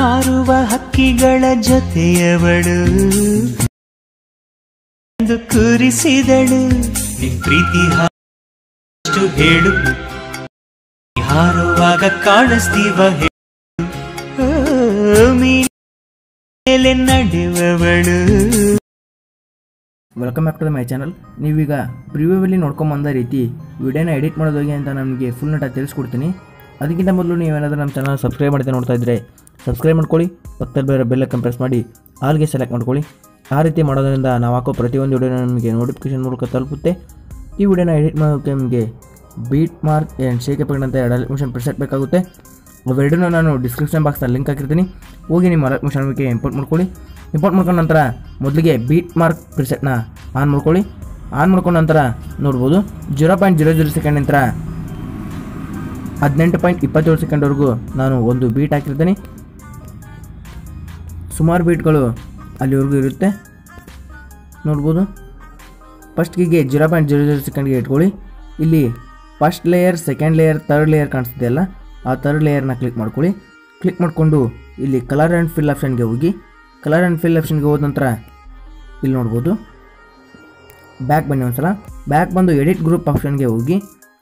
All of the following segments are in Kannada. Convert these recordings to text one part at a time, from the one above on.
ಹಾರುವ ಹಕ್ಕಿಗಳ ಜೊತೆಯವಳು ಎಂದು ಕೂರಿಸಿದಳು ನಿನ್ ಪ್ರೀತಿ ಅಷ್ಟು ಹೇಳು ಹಾರುವಾಗ ಕಾಣಿಸ್ತೀವ ಮೇಲೆ ನಡೆಯುವವಳು. Welcome back to my channel. ನೀವೀಗ ಪ್ರಿವ್ಯೂವಲ್ಲಿ ನೋಡ್ಕೊಂಬಂದ ರೀತಿ ವಿಡಿಯೋನ ಎಡಿಟ್ ಮಾಡೋದು ಹೇಗೆ ಅಂತ ನಮಗೆ ಫುಲ್ ನಟಾಗಿ ತಿಳಿಸ್ಕೊಡ್ತೀನಿ. ಅದಕ್ಕಿಂತ ಮೊದಲು ನೀವೇನಾದರೂ ನಮ್ಮ ಚಾನಲ್ ಸಬ್ಸ್ಕ್ರೈಬ್ ಮಾಡ್ತಾ ನೋಡ್ತಾ ಇದ್ದರೆ ಸಬ್ಸ್ಕ್ರೈಬ್ ಮಾಡ್ಕೊಳ್ಳಿ, ಪಕ್ಕದಲ್ಲಿ ಬೇರೆ ಬೆಲ್ ಐಕಾನ್ ಪ್ರೆಸ್ ಮಾಡಿ ಆಲ್ಗೆ ಸೆಲೆಕ್ಟ್ ಮಾಡ್ಕೊಳ್ಳಿ. ಆ ರೀತಿ ಮಾಡೋದ್ರಿಂದ ನಾವು ಹಾಕೋ ಪ್ರತಿಯೊಂದು ವಿಡಿಯೋನ ನಿಮಗೆ ನೋಟಿಫಿಕೇಶನ್ ಮೂಲಕ ತಲುಪುತ್ತೆ. ಈ ವಿಡಿಯೋನ ಎಡಿಟ್ ಮಾಡೋಕ್ಕೆ ನಿಮಗೆ beat mark and shake effect ಅಂತ 2 ಅನಿಮೇಷನ್ ಪ್ರೆಸೆಟ್ ಬೇಕಾಗುತ್ತೆ. ಅವೆರಡನ್ನೂ ನಾನು ಡಿಸ್ಕ್ರಿಪ್ಷನ್ ಬಾಕ್ಸಲ್ಲಿ ಲಿಂಕ್ ಹಾಕಿರ್ತೀನಿ. ಹೋಗಿ ನಿಮ್ಮ ಅನಿಮೇಷನ್ಗೆ ಇಂಪೋರ್ಟ್ ಮಾಡ್ಕೊಳ್ಳಿ. ಇಂಪೋರ್ಟ್ ಮಾಡ್ಕೊಂಡ ನಂತರ ಮೊದಲಿಗೆ ಬೀಟ್ ಮಾರ್ಕ್ ಪ್ರಿಸೆಟ್ನ ಆನ್ ಮಾಡ್ಕೊಳ್ಳಿ. ಆನ್ ಮಾಡ್ಕೊಂಡ ನಂತರ ನೋಡ್ಬೋದು 0.00 ಸೆಕೆಂಡ್ ನಂತರ 18.27 ಸೆಕೆಂಡ್ವರೆಗೂ ನಾನು ಒಂದು ಬೀಟ್ ಹಾಕಿರ್ತೀನಿ. ಸುಮಾರು ಬೀಟ್ಗಳು ಅಲ್ಲಿವರೆಗೂ ಇರುತ್ತೆ ನೋಡ್ಬೋದು. ಫಸ್ಟ್ಗೆ 0.00 ಸೆಕೆಂಡ್ಗೆ ಇಟ್ಕೊಳ್ಳಿ. ಇಲ್ಲಿ first layer, second layer, third layer ಕಾಣಿಸ್ತಿದೆಯಲ್ಲ, ಆ ಥರ್ಡ್ ಲೇಯರ್ನ ಕ್ಲಿಕ್ ಮಾಡ್ಕೊಳ್ಳಿ. ಕ್ಲಿಕ್ ಮಾಡಿಕೊಂಡು ಇಲ್ಲಿ ಕಲರ್ ಆ್ಯಂಡ್ ಫಿಲ್ ಆಪ್ಷನ್ಗೆ ಹೋಗಿ. ಕಲರ್ ಆ್ಯಂಡ್ ಫಿಲ್ ಆಪ್ಷನ್ಗೆ ಹೋದ ನಂತರ ಇಲ್ಲಿ ನೋಡ್ಬೋದು ಬ್ಯಾಕ್ ಬನ್ನಿ ಒಂದ್ಸಲ. ಬ್ಯಾಕ್ ಬಂದು ಎಡಿಟ್ ಗ್ರೂಪ್ ಆಪ್ಷನ್ಗೆ ಹೋಗಿ.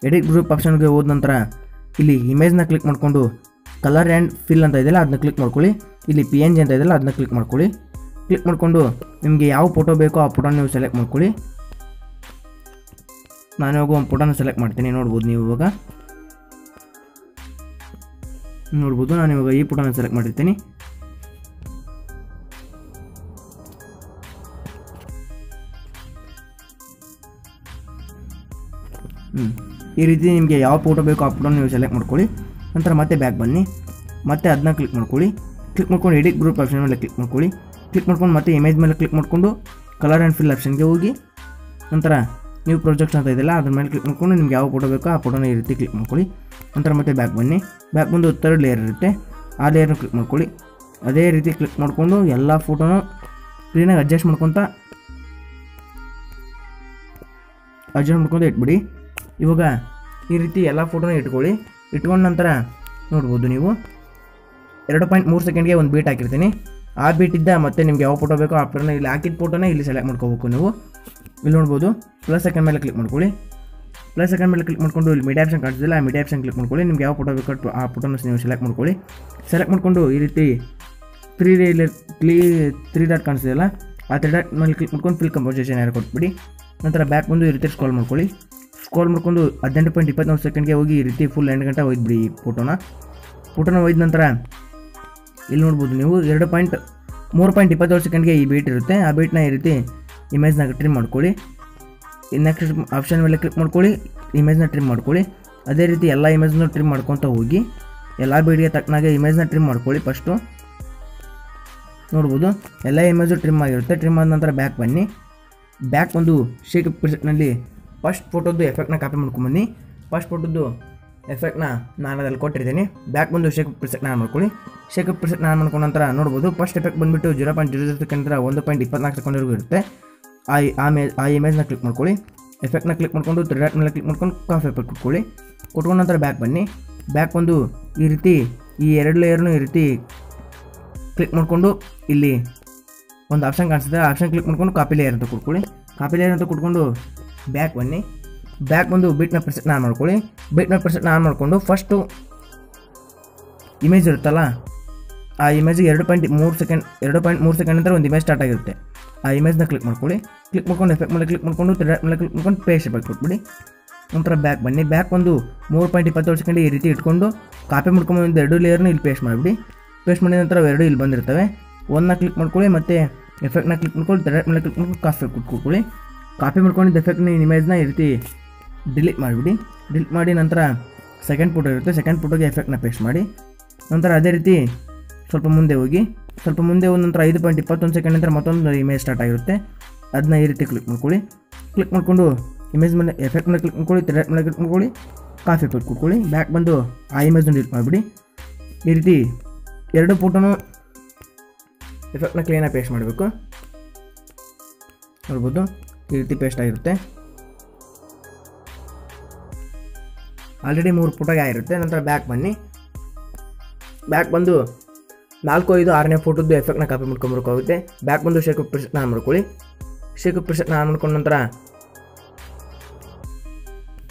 ಎಡಿಟ್ ಗ್ರೂಪ್ ಆಪ್ಷನ್ಗೆ ಹೋದ ನಂತರ ಇಲ್ಲಿ ಇಮೇಜ್ನ ಕ್ಲಿಕ್ ಮಾಡಿಕೊಂಡು ಕಲರ್ ಆ್ಯಂಡ್ ಫಿಲ್ ಅಂತ ಇದೆಯಲ್ಲ ಅದನ್ನ ಕ್ಲಿಕ್ ಮಾಡ್ಕೊಳ್ಳಿ. ಇಲ್ಲಿ PNG ಅಂತ ಇದೆಯಲ್ಲ ಅದನ್ನ ಕ್ಲಿಕ್ ಮಾಡ್ಕೊಳ್ಳಿ. ಕ್ಲಿಕ್ ಮಾಡಿಕೊಂಡು ನಿಮಗೆ ಯಾವ ಫೋಟೋ ಬೇಕೋ ಆ ಫೋಟೋನ ನೀವು ಸೆಲೆಕ್ಟ್ ಮಾಡ್ಕೊಳ್ಳಿ. ನಾನು ಇವಾಗ ಒಂದು ಫೋಟೋನ ಸೆಲೆಕ್ಟ್ ಮಾಡ್ತೀನಿ. ನೋಡ್ಬೋದು ನೀವು ಇವಾಗ ನೋಡ್ಬೋದು ನಾನು ಇವಾಗ ಈ ಫೋಟೋನ ಸೆಲೆಕ್ಟ್ ಮಾಡಿರ್ತೀನಿ. ಈ ರೀತಿ ನಿಮಗೆ ಯಾವ ಫೋಟೋ ಬೇಕೋ ಆ ಫೋಟೋನ ನೀವು ಸೆಲೆಕ್ಟ್ ಮಾಡ್ಕೊಳ್ಳಿ. ನಂತರ ಮತ್ತೆ ಬ್ಯಾಕ್ ಬನ್ನಿ, ಮತ್ತೆ ಅದನ್ನ ಕ್ಲಿಕ್ ಮಾಡ್ಕೊಳ್ಳಿ. ಕ್ಲಿಕ್ ಮಾಡ್ಕೊಂಡು ಎಡಿಟ್ ಗ್ರೂಪ್ ಆಪ್ಷನ್ ಮೇಲೆ ಕ್ಲಿಕ್ ಮಾಡ್ಕೊಳ್ಳಿ. ಕ್ಲಿಕ್ ಮಾಡ್ಕೊಂಡು ಮತ್ತೆ ಇಮೇಜ್ ಮೇಲೆ ಕ್ಲಿಕ್ ಮಾಡಿಕೊಂಡು ಕಲರ್ ಆ್ಯಂಡ್ ಫಿಲ್ ಆಪ್ಷನ್ಗೆ ಹೋಗಿ. ನಂತರ ನ್ಯೂ ಪ್ರಾಜೆಕ್ಟ್ಸ್ ಅಂತ ಇದೆಯಲ್ಲ ಅದ್ರ ಮೇಲೆ ಕ್ಲಿಕ್ ಮಾಡ್ಕೊಂಡು ನಿಮ್ಗೆ ಯಾವ ಫೋಟೋ ಬೇಕೋ ಆ ಫೋಟೋನ ಈ ರೀತಿ ಕ್ಲಿಕ್ ಮಾಡ್ಕೊಳ್ಳಿ. ನಂತರ ಮತ್ತೆ ಬ್ಯಾಕ್ ಬನ್ನಿ. ಬ್ಯಾಕ್ ಬಂದು ಥರ್ಡ್ ಲೇಯರ್ ಇರುತ್ತೆ, ಆ ಲೇಯರ್ನ ಕ್ಲಿಕ್ ಮಾಡ್ಕೊಳ್ಳಿ. ಅದೇ ರೀತಿ ಕ್ಲಿಕ್ ಮಾಡಿಕೊಂಡು ಎಲ್ಲ ಫೋಟೋನ ಕ್ಲೀನಾಗಿ ಅಡ್ಜಸ್ಟ್ ಮಾಡ್ಕೊತ ಇಟ್ಬಿಡಿ. ಇವಾಗ ಈ ರೀತಿ ಎಲ್ಲ ಫೋಟೋನ ಇಟ್ಕೊಳ್ಳಿ. ಇಟ್ಕೊಂಡ ನಂತರ ನೋಡ್ಬೋದು ನೀವು 2.3 ಸೆಕೆಂಡ್ಗೆ ಒಂದು ಬೀಟ್ ಹಾಕಿರ್ತೀನಿ. ಆ ಬೀಟಿದ್ದ ಮತ್ತೆ ನಿಮ್ಗೆ ಯಾವ ಫೋಟೋ ಬೇಕೋ ಆ ಫೋಟೋನ ಇಲ್ಲಿ ಹಾಕಿದ ಫೋಟೋನ ಇಲ್ಲಿ ಸೆಲೆಕ್ಟ್ ಮಾಡ್ಕೋಬೇಕು. ನೀವು ಇಲ್ಲಿ ನೋಡ್ಬೋದು ಪ್ಲಸ್ ಸೆಕೆಂಡ್ ಮೇಲೆ ಕ್ಲಿಕ್ ಮಾಡ್ಕೊಳ್ಳಿ. ಪ್ಲಸ್ ಸೆಕೆಂಡ್ ಮೇಲೆ ಕ್ಲಿಕ್ ಮಾಡ್ಕೊಂಡು ಇಲ್ಲಿ ಮೀಡಿಯಾ ಆಪ್ಷನ್ ಕಾಣಿಸ್ತಿಲ್ಲ, ಆ ಮೀಡಿಯಾ ಆಪ್ಷನ್ ಕ್ಲಿಕ್ ಮಾಡ್ಕೊಳ್ಳಿ. ನಿಮ್ಗೆ ಯಾವ ಫೋಟೋ ಬೇಕೋ ಆ ಫೋಟೋನ ನೀವು ಸೆಲೆಕ್ಟ್ ಮಾಡ್ಕೊಳ್ಳಿ. ಸೆಲೆಕ್ಟ್ ಮಾಡಿಕೊಂಡು ಈ ರೀತಿ 3 ಡಾಟ್ ಕಾಣಿಸ್ತಿದೆಯಲ್ಲ ಆ 3 ಡಾಟ್ ಮೇಲೆ ಕ್ಲಿಕ್ ಮಾಡ್ಕೊಂಡು ಫಿಲ್ ಕಂಪೋಸಿಷನ್ ಯಾರು ಕೊಟ್ಬಿಡಿ. ನಂತರ ಬ್ಯಾಕ್ ಬಂದು ಈ ರೀತಿ ಸ್ಕ್ರೋಲ್ ಮಾಡ್ಕೊಳ್ಳಿ. ಸ್ಕ್ರೋಲ್ ಮಾಡ್ಕೊಂಡು 18.24 ಸೆಕೆಂಡ್ಗೆ ಹೋಗಿ ಈ ರೀತಿ ಫುಲ್ 8 ಗಂಟೆ ಒಯ್ದುಬಿಡಿ ಈ ಫೋಟೋನ ಒಯ್ದ ನಂತರ ಇಲ್ಲಿ ನೋಡ್ಬೋದು ನೀವು 3.27 ಸೆಕೆಂಡ್ಗೆ ಈ ಬೀಟ್ ಇರುತ್ತೆ. ಆ ಬೀಟ್ನ ಈ ರೀತಿ ಇಮೇಜ್ನಾಗ ಟ್ರಿಮ್ ಮಾಡ್ಕೊಳ್ಳಿ. ನೆಕ್ಸ್ಟ್ ಆಪ್ಷನ್ ಮೇಲೆ ಕ್ಲಿಕ್ ಮಾಡ್ಕೊಳ್ಳಿ, ಇಮೇಜ್ನ ಟ್ರಿಮ್ ಮಾಡ್ಕೊಳ್ಳಿ. ಅದೇ ರೀತಿ ಎಲ್ಲ ಇಮೇಜ್ನ ಟ್ರಿಮ್ ಮಾಡ್ಕೊತ ಹೋಗಿ ಎಲ್ಲ ಬೀಟ್ಗೆ ತಕ್ಕನಾಗೆ ಇಮೇಜ್ನ ಟ್ರಿಮ್ ಮಾಡ್ಕೊಳ್ಳಿ. ಫಸ್ಟು ನೋಡ್ಬೋದು ಎಲ್ಲ ಇಮೇಜು ಟ್ರಿಮ್ ಆಗಿರುತ್ತೆ. ಟ್ರಿಮ್ ಆದ ನಂತರ ಬ್ಯಾಕ್ ಬನ್ನಿ. ಬ್ಯಾಕ್ ಬಂದು ಶೇಕ್ ಪ್ರಿಸೆಟ್ನಲ್ಲಿ ಫಸ್ಟ್ ಫೋಟೋದು ಎಫೆಕ್ಟ್ನ ಕಾಪಿ ಮಾಡ್ಕೊಂಬನ್ನಿ. ಫಸ್ಟ್ ಫೋಟೋದು ಎಫೆಕ್ಟ್ನ ನಾನು ಅದ್ರಲ್ಲಿ ಕೊಟ್ಟಿರ್ತೀನಿ. ಬ್ಯಾಕ್ ಬಂದು ಶೇಕ್ ಪ್ರಿಸೆಟ್ನ ಆನ್ ಮಾಡ್ಕೊಳ್ಳಿ. ಶೇಕ್ ಪ್ರಿಸೆಟ್ನ ಆನ್ ಮಾಡ್ಕೊಂಡ ನಂತರ ನೋಡ್ಬೋದು ಫಸ್ಟ್ ಎಫೆಕ್ಟ್ ಬಂದುಬಿಟ್ಟು 0.00 ಸೆಕೆಂಡ್ 1.24 ಸೆಕೆಂಡ್ವರೆಗೂ ಇರುತ್ತೆ. ಆ ಇಮೇಜ್ನ ಕ್ಲಿಕ್ ಮಾಡ್ಕೊಳ್ಳಿ. ಎಫೆಕ್ಟ್ನ ಕ್ಲಿಕ್ ಮಾಡ್ಕೊಂಡು 3 ಡಾಟ್ ಮೇಲೆ ಕ್ಲಿಕ್ ಮಾಡ್ಕೊಂಡು ಕಾಫಿ ಎಫೆಕ್ಟ್ ಕೊಟ್ಕೊಳ್ಳಿ. ಕೊಟ್ಕೊಂಡ ನಂತರ ಬ್ಯಾಕ್ ಬನ್ನಿ. ಬ್ಯಾಕ್ ಬಂದು ಈ ರೀತಿ ಈ 2 ಲೇಯರ್ನು ಈ ರೀತಿ ಕ್ಲಿಕ್ ಮಾಡಿಕೊಂಡು ಇಲ್ಲಿ ಒಂದು ಆಪ್ಷನ್ ಕಾಣಿಸುತ್ತೆ, ಆ ಆಪ್ಷನ್ ಕ್ಲಿಕ್ ಮಾಡ್ಕೊಂಡು ಕಾಪಿ ಲೇಯರ್ ಅಂತ ಕೊಟ್ಕೊಳ್ಳಿ. ಕಾಪಿ ಲೇಯರ್ ಅಂತ ಕೊಟ್ಕೊಂಡು ಬ್ಯಾಕ್ ಬನ್ನಿ. ಬ್ಯಾಕ್ ಬಂದು ಬೀಟ್ನ ಪ್ರೆಸೆಟ್ನ ಆನ್ ಮಾಡ್ಕೊಳ್ಳಿ. ಬೀಟ್ನ ಪ್ರೆಸೆಟ್ನ ಆನ್ ಮಾಡಿಕೊಂಡು ಫಸ್ಟು ಇಮೇಜ್ ಇರುತ್ತಲ್ಲ ಆ ಇಮೇಜಿಗೆ 2.3 ಸೆಕೆಂಡ್ ನಂತರ ಒಂದು ಇಮೇಜ್ ಸ್ಟಾರ್ಟ್ ಆಗಿರುತ್ತೆ. ಆ ಇಮೇಜ್ನ ಕ್ಲಿಕ್ ಮಾಡ್ಕೊಳ್ಳಿ. ಕ್ಲಿಕ್ ಮಾಡ್ಕೊಂಡು ಎಫೆಕ್ಟ್ ಮೇಲೆ ಕ್ಲಿಕ್ ಮಾಡ್ಕೊಂಡು 3 ಡಾಟ್ ಮೇಲೆ ಕ್ಲಿಕ್ ಮಾಡ್ಕೊಂಡು ಪೇಸ್ಟ್ ಎಫೆಕ್ಟ್ ಕೊಟ್ಬಿಡಿ. ನಂತರ ಬ್ಯಾಕ್ ಬನ್ನಿ. ಬ್ಯಾಕ್ ಬಂದು 3.27 ಸೆಕೆಂಡ್ ಈ ರೀತಿ ಇಟ್ಕೊಂಡು ಕಾಪಿ ಮಾಡ್ಕೊಂಡು 2 ಲೇಯರ್ನ ಇಲ್ಲಿ ಪೇಸ್ಟ್ ಮಾಡಿಬಿಡಿ. ಪೇಸ್ಟ್ ಮಾಡಿದ ನಂತರ 2 ಇಲ್ಲಿ ಬಂದಿರ್ತವೆ. ಒಂದನ್ನ ಕ್ಲಿಕ್ ಮಾಡ್ಕೊಳ್ಳಿ, ಮತ್ತು ಎಫೆಕ್ಟ್ನ ಕ್ಲಿಕ್ ಮಾಡ್ಕೊಳ್ಳಿ, 3 ಡಾಟ್ ಮೇಲೆ ಕ್ಲಿಕ್ ಮಾಡ್ಕೊಂಡು ಕಾಫಿ ಎಫೆಕ್ಟ್ ಕೊಟ್ಕೊಳ್ಳಿ. ಕಾಪಿ ಮಾಡ್ಕೊಂಡಿದ್ದ ಎಫೆಕ್ಟ್ನ ಇಮೇಜ್ನ ಈ ರೀತಿ ಡಿಲೀಟ್ ಮಾಡಿಬಿಡಿ. ಡಿಲೀಟ್ ಮಾಡಿ ನಂತರ ಸೆಕೆಂಡ್ ಫೋಟೋ ಇರುತ್ತೆ, ಸೆಕೆಂಡ್ ಫೋಟೋಗೆ ಎಫೆಕ್ಟ್ನ ಪೇಸ್ಟ್ ಮಾಡಿ. ನಂತರ ಅದೇ ರೀತಿ ಸ್ವಲ್ಪ ಮುಂದೆ ಹೋಗಿ. ಸ್ವಲ್ಪ ಮುಂದೆ ಹೋದ ನಂತರ 5.21 ಸೆಕೆಂಡ್ ನಂತರ ಮತ್ತೊಂದು ಇಮೇಜ್ ಸ್ಟಾರ್ಟ್ ಆಗಿರುತ್ತೆ. ಅದನ್ನ ಈ ರೀತಿ ಕ್ಲಿಕ್ ಮಾಡ್ಕೊಳ್ಳಿ. ಕ್ಲಿಕ್ ಮಾಡಿಕೊಂಡು ಇಮೇಜ್ ಮೇಲೆ ಎಫೆಕ್ಟ್ ಮೇಲೆ ಕ್ಲಿಕ್ ಮಾಡ್ಕೊಳ್ಳಿ, 3 ಡಾಟ್ ಮೇಲೆ ಕ್ಲಿಕ್ ಮಾಡ್ಕೊಳ್ಳಿ, ಕಾಫಿ ಎಫೆಕ್ಟ್ ಕೊಟ್ಕೊಳ್ಳಿ. ಬ್ಯಾಕ್ ಬಂದು ಆ ಇಮೇಜ್ನ ಡಿಲೀಟ್ ಮಾಡಿಬಿಡಿ. ಈ ರೀತಿ 2 ಫೋಟೋನು ಎಫೆಕ್ಟ್ನ ಕ್ಲೀನಾಗಿ ಪೇಸ್ಟ್ ಮಾಡಬೇಕು. ನೋಡ್ಬೋದು ಈ ರೀತಿ ಪೇಸ್ಟ್ ಆಗಿರುತ್ತೆ. ಆಲ್ರೆಡಿ 3 ಫೋಟೋಗೆ ಆಗಿರುತ್ತೆ. ನಂತರ ಬ್ಯಾಕ್ ಬನ್ನಿ. ಬ್ಯಾಕ್ ಬಂದು 4, 5, 6ನೇ ಫೋಟೋದ್ದು ಎಫೆಕ್ಟ್ನ ಕಾಪಿ ಮಾಡ್ಕೊಂಬರ್ಕಾಗುತ್ತೆ. ಬ್ಯಾಕ್ ಬಂದು ಶೇಕ್ ಪ್ರೆಸೆಟ್ ಆನ್ ಮಾಡ್ಕೊಳ್ಳಿ. ಶೇಕ್ ಪ್ರೆಸೆಟ್ ಆನ್ ಮಾಡ್ಕೊಂಡ ನಂತರ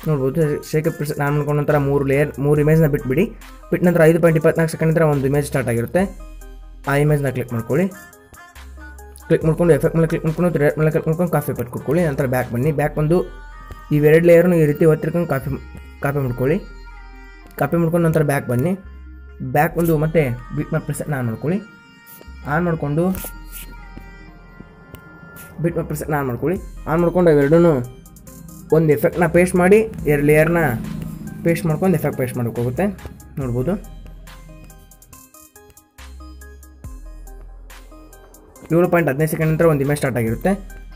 ನೋಡ್ಬೋದು, ಶೇಕ್ ಪ್ರೆಸೆಟ್ ಆನ್ ಮಾಡ್ಕೊಂಡ ನಂತರ 3 ಇಮೇಜ್ನ ಬಿಟ್ಬಿಡಿ. ಬಿಟ್ಟ ನಂತರ 5.24 ಸೆಕೆಂಡ್ ನಂತರ ಒಂದು ಇಮೇಜ್ ಸ್ಟಾರ್ಟ್ ಆಗಿರುತ್ತೆ. ಆ ಇಮೇಜ್ನ ಕ್ಲಿಕ್ ಮಾಡ್ಕೊಳ್ಳಿ. ಕ್ಲಿಕ್ ಮಾಡ್ಕೊಂಡು ಎಫೆಕ್ಟ್ ಮೇಲೆ ಕ್ಲಿಕ್ ಮಾಡ್ಕೊಂಡು ಥ್ರೆಡ್ ಮೇಲೆ ಕ್ಲಿಕ್ ಮಾಡ್ಕೊಂಡು ಕಾಫಿ ಪೆಟ್ ಕೊಟ್ಕೊಳ್ಳಿ. ನಂತರ ಬ್ಯಾಕ್ ಬನ್ನಿ. ಬ್ಯಾಕ್ ಬಂದು ಇವೆರಡು ಲೇಯರ್ನು ಈ ರೀತಿ ಒತ್ತಿರ್ಕೊಂಡು ಕಾಪಿ ಮಾಡ್ಕೊಳ್ಳಿ. ಕಾಪಿ ಮಾಡ್ಕೊಂಡು ನಂತರ ಬ್ಯಾಕ್ ಬನ್ನಿ. ಬ್ಯಾಕ್ ಬಂದು ಮತ್ತೆ ಬಿಟ್ ಮ್ಯಾಪ್ ಪ್ರೆಸೆಟ್ನ ಆನ್ ಮಾಡ್ಕೊಳ್ಳಿ. ಆನ್ ಮಾಡಿಕೊಂಡು ಬಿಟ್ ಮ್ಯಾಪ್ ಪ್ರೆಸೆಟ್ನ ಆನ್ ಮಾಡ್ಕೊಳ್ಳಿ. ಆನ್ ಮಾಡ್ಕೊಂಡು ಅವೆರಡೂ ಒಂದು ಎಫೆಕ್ಟ್ನ ಪೇಸ್ಟ್ ಮಾಡಿ 2 ಲೇಯರ್ನ ಪೇಸ್ಟ್ ಮಾಡ್ಕೊಂಡು ಎಫೆಕ್ಟ್ ಪೇಸ್ಟ್ ಮಾಡೋಕ್ಕೋಗುತ್ತೆ. ನೋಡ್ಬೋದು 7.15 ಸೆಕೆಂಡ್ ನಂತರ ಒಂದು ಇಮೇಜ್ ಸ್ಟಾರ್ಟ್ ಆಗಿರುತ್ತೆ.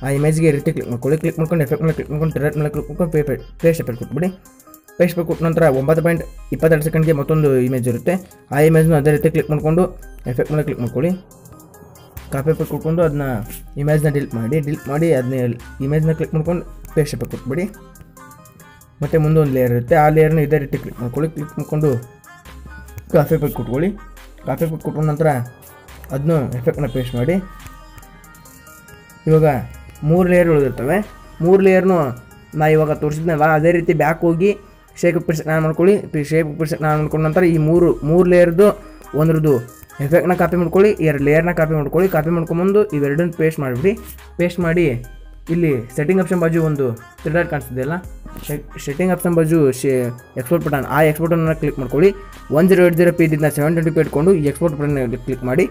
ಆ ಇಮೇಜ್ಗೆ ಈ ರೀತಿ ಕ್ಲಿಕ್ ಮಾಡ್ಕೊಳ್ಳಿ. ಕ್ಲಿಕ್ ಮಾಡ್ಕೊಂಡು ಎಫೆಕ್ಟ್ ಮೇಲೆ ಕ್ಲಿಕ್ ಮಾಡ್ಕೊಂಡು ಥ್ರೆಡ್ ಮೇಲೆ ಕ್ಲಿಕ್ ಮಾಡ್ಕೊಂಡು ಪೇಸ್ಟ್ ಎಫೆಕ್ಟ್ ಕೊಟ್ಬಿಡಿ. ಪೇಸ್ಟ್ ಕೊಟ್ಟ ನಂತರ 9.22 ಸೆಕೆಂಡ್ಗೆ ಮತ್ತೊಂದು ಇಮೇಜ್ ಇರುತ್ತೆ. ಆ ಇಮೇಜ್ನ ಅದೇ ರೀತಿ ಕ್ಲಿಕ್ ಮಾಡಿಕೊಂಡು ಎಫೆಕ್ಟ್ ಮೇಲೆ ಕ್ಲಿಕ್ ಮಾಡ್ಕೊಳ್ಳಿ. ಕಾಪಿ ಎಫೆಕ್ಟ್ ಕೊಟ್ಕೊಂಡು ಅದನ್ನ ಇಮೇಜ್ನ ಡಿಲೀಟ್ ಮಾಡಿ ಅದನ್ನ ಇಮೇಜ್ನ ಕ್ಲಿಕ್ ಮಾಡ್ಕೊಂಡು ಪೇಸ್ಟ್ ಎಫೆಕ್ಟ್ ಕೊಟ್ಬಿಡಿ. ಮತ್ತು ಮುಂದೆ ಒಂದು ಲೇಯರ್ ಇರುತ್ತೆ. ಆ ಲೇಯರ್ನ ಇದೇ ರೀತಿ ಕ್ಲಿಕ್ ಮಾಡ್ಕೊಳ್ಳಿ. ಕ್ಲಿಕ್ ಮಾಡ್ಕೊಂಡು ಕಾಪಿ ಎಫೆಕ್ಟ್ ಕೊಟ್ಕೊಳ್ಳಿ. ಕಾಪಿ ಎಫೆಕ್ಟ್ ಕೊಟ್ಟ ನಂತರ ಅದನ್ನು ಎಫೆಕ್ಟ್ನ ಪೇಸ್ಟ್ ಮಾಡಿ. ಇವಾಗ 3 ಲೇಯರ್ ಉಳಿದಿರ್ತವೆ. 3 ಲೇಯರ್ನು ನಾ ಇವಾಗ ತೋರಿಸಿದ್ನಲ್ಲ ಅದೇ ರೀತಿ ಬ್ಯಾಕ್ ಹೋಗಿ ಶೇಕ್ ಪ್ರೆಸೆಟ್ ಆನ್ ಮಾಡ್ಕೊಳ್ಳಿ. ಶೇಕ್ ಪ್ರೆಸೆಟ್ ಆನ್ ಮಾಡ್ಕೊಂಡ ನಂತರ ಈ 3 ಲೇಯರ್ದು ಒಂದ್ರದ್ದು ಎಫೆಕ್ಟ್ನ ಕಾಪಿ ಮಾಡ್ಕೊಳ್ಳಿ. 2 ಲೇಯರ್ನ ಕಾಪಿ ಮಾಡ್ಕೊಳ್ಳಿ. ಕಾಪಿ ಮಾಡ್ಕೊಂಬಂದು ಇವೆರಡನ್ನು ಪೇಸ್ಟ್ ಮಾಡಿಬಿಡಿ. ಪೇಸ್ಟ್ ಮಾಡಿ ಇಲ್ಲಿ ಸೆಟ್ಟಿಂಗ್ ಆಪ್ಷನ್ ಬಾಜು ಒಂದು ಥ್ರೆಡ್ ಕಾಣಿಸ್ತಿದೆಯಲ್ಲ, ಸೆಟ್ಟಿಂಗ್ ಆಪ್ಷನ್ ಬಾಜು ಎಕ್ಸ್ಪೋರ್ಟ್ ಬಟನ್, ಆ ಎಕ್ಸ್ಪೋರ್ಟ್ ಬಟನ್ನ ಕ್ಲಿಕ್ ಮಾಡ್ಕೊಳ್ಳಿ. 1080p ಇದನ್ನ 720p ಇಟ್ಕೊಂಡು ಈ ಎಕ್ಸ್ಪೋರ್ಟ್ ಬಟನ್ ಕ್ಲಿಕ್ ಮಾಡಿ.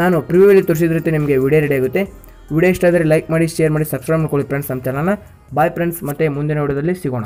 ನಾನು ಪ್ರಿವ್ಯೂವಲ್ಲಿ ತೋರಿಸಿದ ರೀತಿ ನಿಮಗೆ ವಿಡಿಯೋ ರೆಡಿ ಆಗುತ್ತೆ. ವಿಡಿಯೋ ಇಷ್ಟ ಆದರೆ ಲೈಕ್ ಮಾಡಿ, ಶೇರ್ ಮಾಡಿ, ಸಬ್ಸ್ಕ್ರೈಬ್ ಮಾಡ್ಕೊಳ್ಳಿ ಫ್ರೆಂಡ್ಸ್ ನಮ್ಮ ಚಾನಲ್ನ. ಬಾಯ್ ಫ್ರೆಂಡ್ಸ್, ಮತ್ತೆ ಮುಂದಿನ ವಿಡಿಯೋದಲ್ಲಿ ಸಿಗೋಣ.